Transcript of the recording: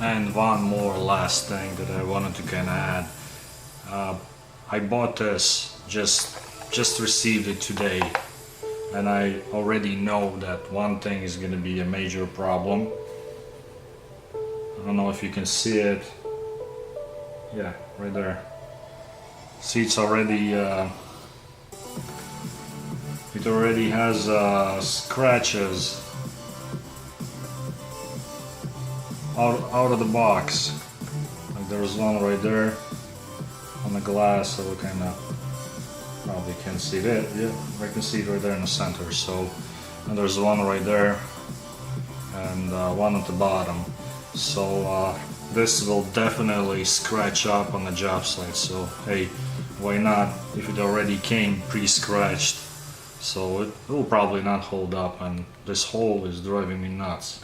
And one more last thing that I wanted to kind of add. I bought this, just received it today, and I already know that one thing is going to be a major problem. I don't know if you can see it. Yeah, right there. See, it's already it already has scratches out of the box. Like there's one right there on the glass, so we kind of probably can see that. Yeah, I can see it right there in the center. So, and there's one right there, and one at the bottom. So this will definitely scratch up on the job site. So hey, why not? If it already came pre-scratched, so it will probably not hold up. And this hole is driving me nuts.